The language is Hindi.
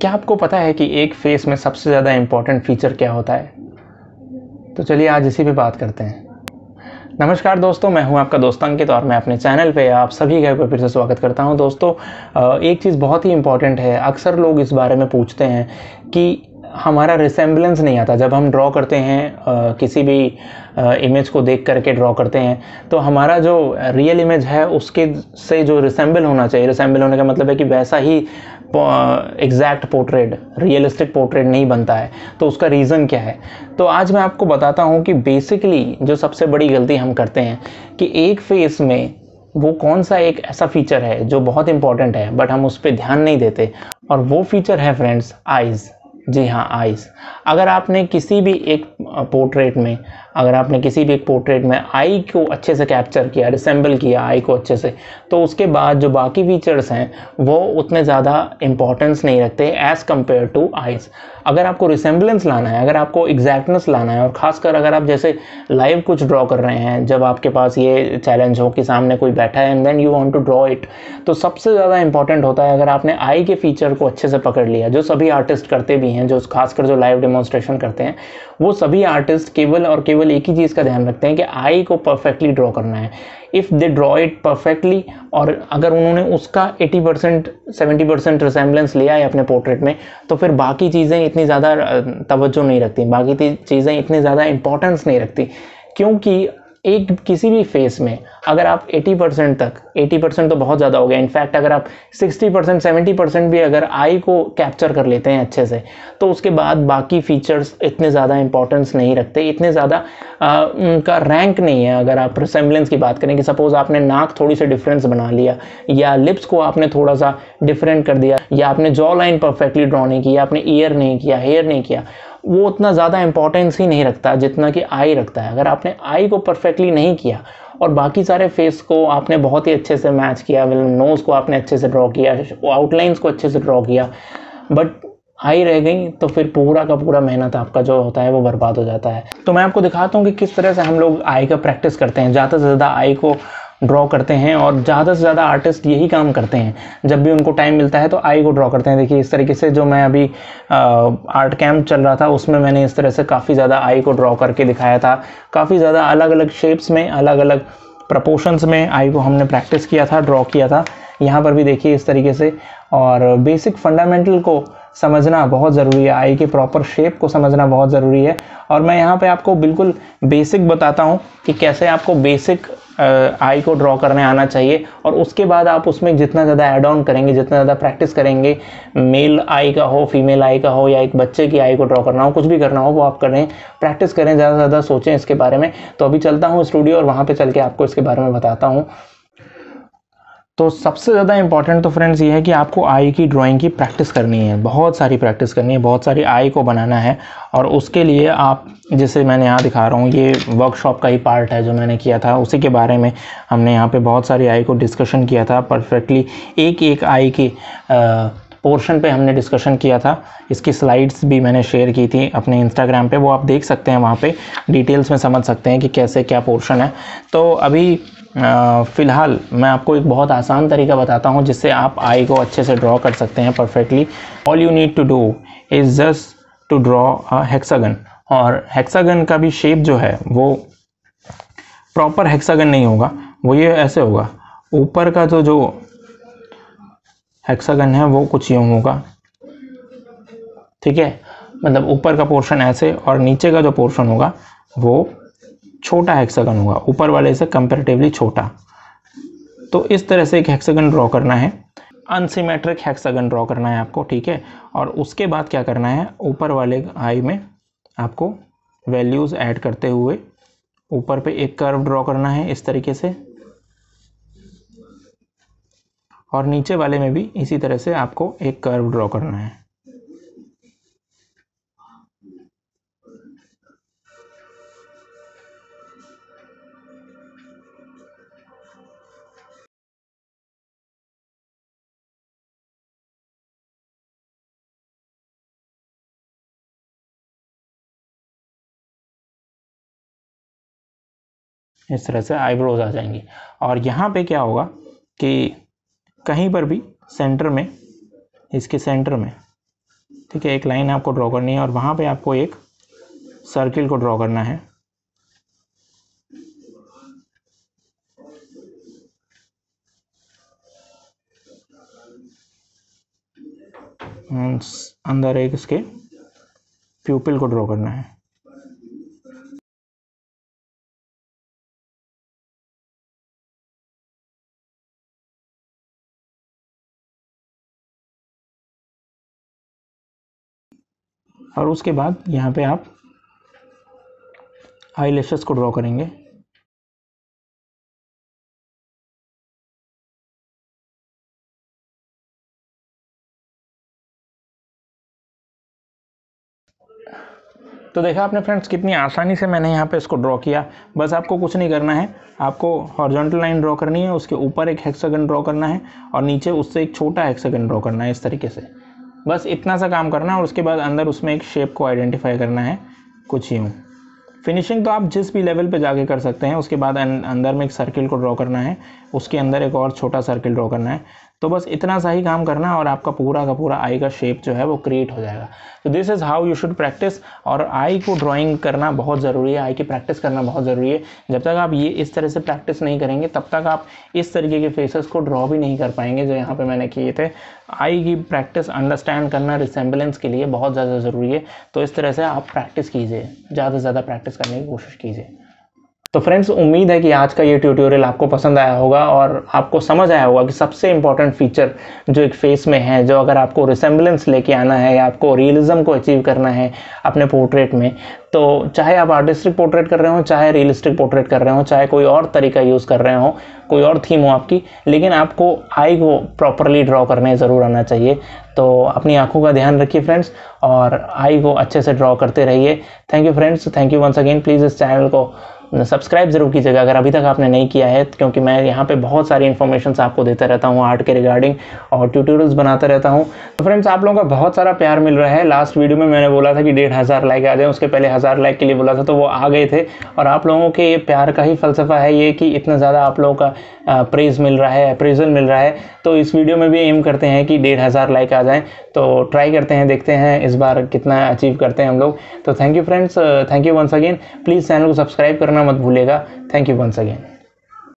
क्या आपको पता है कि एक फेस में सबसे ज़्यादा इम्पॉर्टेंट फीचर क्या होता है? तो चलिए आज इसी पे बात करते हैं। नमस्कार दोस्तों, मैं हूं आपका दोस्त अंकित और मैं अपने चैनल पे आप सभी का फिर से स्वागत करता हूं। दोस्तों, एक चीज़ बहुत ही इम्पॉर्टेंट है। अक्सर लोग इस बारे में पूछते हैं कि हमारा रिसेम्बलेंस नहीं आता। जब हम ड्रॉ करते हैं, किसी भी इमेज को देख करके ड्रॉ करते हैं, तो हमारा जो रियल इमेज है उसके से जो रिसेम्बल होना चाहिए, रिसेम्बल होने का मतलब है कि वैसा ही एग्जैक्ट पोर्ट्रेट, रियलिस्टिक पोर्ट्रेट नहीं बनता है। तो उसका रीज़न क्या है? तो आज मैं आपको बताता हूँ कि बेसिकली जो सबसे बड़ी गलती हम करते हैं कि एक फेस में वो कौन सा एक ऐसा फीचर है जो बहुत इंपॉर्टेंट है बट हम उस पर ध्यान नहीं देते, और वो फीचर है फ्रेंड्स आइज़। जी हाँ, आइज़। अगर आपने किसी भी एक पोर्ट्रेट में आई को अच्छे से कैप्चर किया, रिसेंबल किया आई को अच्छे से, तो उसके बाद जो बाकी फीचर्स हैं वो उतने ज़्यादा इंपॉर्टेंस नहीं रखते एज़ कम्पेयर टू आइज़। अगर आपको रिसेंबलेंस लाना है, अगर आपको एग्जैक्टनेस लाना है, और ख़ासकर अगर आप जैसे लाइव कुछ ड्रॉ कर रहे हैं, जब आपके पास ये चैलेंज हो कि सामने कोई बैठा है and then you want to draw it, तो सबसे ज़्यादा इंपॉर्टेंट होता है अगर आपने आई के फीचर को अच्छे से पकड़ लिया, जो सभी आर्टिस्ट करते भी हैं, जो खासकर जो लाइव डेमोन्स्ट्रेशन करते हैं, वो सभी आर्टिस्ट केवल और केवल एक ही चीज़ का ध्यान रखते हैं कि आई को परफेक्टली ड्रॉ करना है। If they draw it perfectly, और अगर उन्होंने उसका 80% 70% रिसेम्बलेंस लिया है अपने पोर्ट्रेट में, तो फिर बाकी चीज़ें इतनी ज़्यादा तवज्जो नहीं रखती, बाकी चीज़ें इतनी ज़्यादा इंपॉर्टेंस नहीं रखती। क्योंकि एक किसी भी फेस में अगर आप 80% तो बहुत ज़्यादा हो गया, इनफैक्ट अगर आप 60% 70% भी अगर आई को कैप्चर कर लेते हैं अच्छे से, तो उसके बाद बाकी फीचर्स इतने ज़्यादा इंपॉर्टेंस नहीं रखते, इतने ज़्यादा उनका रैंक नहीं है। अगर आप रिसेम्बलेंस की बात करें कि सपोज़ आपने नाक थोड़ी सी डिफरेंस बना लिया, या लिप्स को आपने थोड़ा सा डिफरेंट कर दिया, या आपने जॉ लाइन परफेक्टली ड्रॉ नहीं किया, आपने ईयर नहीं किया, हेयर नहीं किया, वो उतना ज़्यादा इंपॉर्टेंस ही नहीं रखता जितना कि आई रखता है। अगर आपने आई को परफेक्टली नहीं किया और बाकी सारे फेस को आपने बहुत ही अच्छे से मैच किया, नोज़ को आपने अच्छे से ड्रॉ किया, आउटलाइंस को अच्छे से ड्रॉ किया, बट आई रह गई, तो फिर पूरा का पूरा मेहनत आपका जो होता है वो बर्बाद हो जाता है। तो मैं आपको दिखाता हूँ कि किस तरह से हम लोग आई का प्रैक्टिस करते हैं, ज़्यादा से ज़्यादा आई को ड्रॉ करते हैं, और ज़्यादा से ज़्यादा आर्टिस्ट यही काम करते हैं। जब भी उनको टाइम मिलता है तो आई को ड्रॉ करते हैं। देखिए इस तरीके से, जो मैं अभी आर्ट कैंप चल रहा था उसमें मैंने इस तरह से काफ़ी ज़्यादा आई को ड्रॉ करके दिखाया था। काफ़ी ज़्यादा अलग अलग शेप्स में, अलग अलग प्रपोर्शंस में आई को हमने प्रैक्टिस किया था, ड्रॉ किया था। यहाँ पर भी देखिए इस तरीके से। और बेसिक फंडामेंटल को समझना बहुत ज़रूरी है, आई के प्रॉपर शेप को समझना बहुत ज़रूरी है। और मैं यहाँ पे आपको बिल्कुल बेसिक बताता हूँ कि कैसे आपको बेसिक आई को ड्रॉ करने आना चाहिए, और उसके बाद आप उसमें जितना ज़्यादा ऐड ऑन करेंगे, जितना ज़्यादा प्रैक्टिस करेंगे, मेल आई का हो, फीमेल आई का हो, या एक बच्चे की आई को ड्रॉ करना हो, कुछ भी करना हो, वो आप करें, प्रैक्टिस करें, ज़्यादा से ज़्यादा सोचें इसके बारे में। तो अभी चलता हूँ स्टूडियो और वहाँ पर चल के आपको इसके बारे में बताता हूँ। तो सबसे ज़्यादा इंपॉर्टेंट तो फ्रेंड्स ये है कि आपको आई की ड्राइंग की प्रैक्टिस करनी है, बहुत सारी प्रैक्टिस करनी है, बहुत सारी आई को बनाना है। और उसके लिए आप, जैसे मैंने यहाँ दिखा रहा हूँ, ये वर्कशॉप का ही पार्ट है जो मैंने किया था, उसी के बारे में हमने यहाँ पे बहुत सारी आई को डिस्कशन किया था परफेक्टली। एक एक आई की पोर्शन पे हमने डिस्कशन किया था। इसकी स्लाइड्स भी मैंने शेयर की थी अपने इंस्टाग्राम पे, वो आप देख सकते हैं, वहाँ पे डिटेल्स में समझ सकते हैं कि कैसे क्या पोर्शन है। तो अभी फ़िलहाल मैं आपको एक बहुत आसान तरीका बताता हूँ जिससे आप आई को अच्छे से ड्रॉ कर सकते हैं perfectly. All you need to do is just to draw a hexagon. और हेक्सागन का भी शेप जो है वो प्रॉपर हेक्सागन नहीं होगा, वो ये ऐसे होगा। ऊपर का जो हेक्सागन है वो कुछ यूँ होगा, ठीक है, मतलब ऊपर का पोर्शन ऐसे, और नीचे का जो पोर्शन होगा वो छोटा हेक्सागन होगा, ऊपर वाले से कंपैरेटिवली छोटा। तो इस तरह से एक हेक्सागन ड्रॉ करना है, अनसिमेट्रिक हेक्सागन ड्रॉ करना है आपको, ठीक है। और उसके बाद क्या करना है, ऊपर वाले आई में आपको वैल्यूज़ ऐड करते हुए ऊपर पे एक कर्व ड्रॉ करना है इस तरीके से, और नीचे वाले में भी इसी तरह से आपको एक कर्व ड्रॉ करना है। इस तरह से आईब्रोज आ जाएंगी। और यहाँ पे क्या होगा कि कहीं पर भी सेंटर में, इसके सेंटर में ठीक है, एक लाइन आपको ड्रॉ करनी है और वहाँ पे आपको एक सर्किल को ड्रॉ करना है। अंदर एक इसके प्यूपिल को ड्रॉ करना है। और उसके बाद यहाँ पे आप आई लैशेस को ड्रॉ करेंगे। तो देखा आपने फ्रेंड्स कितनी आसानी से मैंने यहाँ पे इसको ड्रॉ किया। बस आपको कुछ नहीं करना है, आपको हॉरिजॉन्टल लाइन ड्रॉ करनी है, उसके ऊपर एक हेक्सागन ड्रॉ करना है और नीचे उससे एक छोटा हेक्सागन ड्रॉ करना है इस तरीके से। बस इतना सा काम करना है और उसके बाद अंदर उसमें एक शेप को आइडेंटिफाई करना है कुछ यूँ। फिनिशिंग तो आप जिस भी लेवल पे जाके कर सकते हैं। उसके बाद अंदर में एक सर्किल को ड्रॉ करना है, उसके अंदर एक और छोटा सर्किल ड्रॉ करना है। तो बस इतना सा ही काम करना और आपका पूरा का पूरा आई का शेप जो है वो क्रिएट हो जाएगा। तो this is how you should practice. और आई को ड्राइंग करना बहुत ज़रूरी है, आई की प्रैक्टिस करना बहुत ज़रूरी है। जब तक आप ये इस तरह से प्रैक्टिस नहीं करेंगे तब तक आप इस तरीके के फेसेस को ड्रॉ भी नहीं कर पाएंगे जो यहाँ पे मैंने किए थे। आई की प्रैक्टिस, अंडरस्टैंड करना रिसेम्बलेंस के लिए बहुत ज़्यादा ज़रूरी है। तो इस तरह से आप प्रैक्टिस कीजिए, ज़्यादा से ज़्यादा प्रैक्टिस करने की कोशिश कीजिए। तो फ्रेंड्स, उम्मीद है कि आज का ये ट्यूटोरियल आपको पसंद आया होगा और आपको समझ आया होगा कि सबसे इंपॉर्टेंट फीचर जो एक फेस में है, जो अगर आपको रिसेम्बलेंस लेके आना है या आपको रियलिज्म को अचीव करना है अपने पोर्ट्रेट में, तो चाहे आप आर्टिस्टिक पोर्ट्रेट कर रहे हो, चाहे रियलिस्टिक पोर्ट्रेट कर रहे हो, चाहे कोई और तरीका यूज़ कर रहे हो, कोई और थीम हो आपकी, लेकिन आपको आई को प्रॉपरली ड्रॉ करने ज़रूर आना चाहिए। तो अपनी आंखों का ध्यान रखिए फ्रेंड्स और आई को अच्छे से ड्रॉ करते रहिए। Thank you friends, thank you once again. Please इस चैनल को सब्सक्राइब ज़रूर कीजिएगा अगर अभी तक आपने नहीं किया है, क्योंकि मैं यहाँ पे बहुत सारी इन्फॉर्मेशन आपको देता रहता हूँ आर्ट के रिगार्डिंग और ट्यूटोरियल्स बनाता रहता हूँ। तो फ्रेंड्स, आप लोगों का बहुत सारा प्यार मिल रहा है। लास्ट वीडियो में मैंने बोला था कि 1500 लाइक आ जाए, उसके पहले 1000 लाइक के लिए बोला था, तो वो आ गए थे। और आप लोगों के प्यार का ही फ़लसफ़ा है ये कि इतना ज़्यादा आप लोगों का प्रेज़ मिल रहा है, अप्रेजल मिल रहा है। तो इस वीडियो में भी एम करते हैं कि 1500 लाइक आ जाएँ। तो ट्राई करते हैं, देखते हैं इस बार कितना अचीव करते हैं हम लोग। तो thank you friends, thank you once again. Please channel को सब्सक्राइब करना मत भूलिएगा। Thank you once again.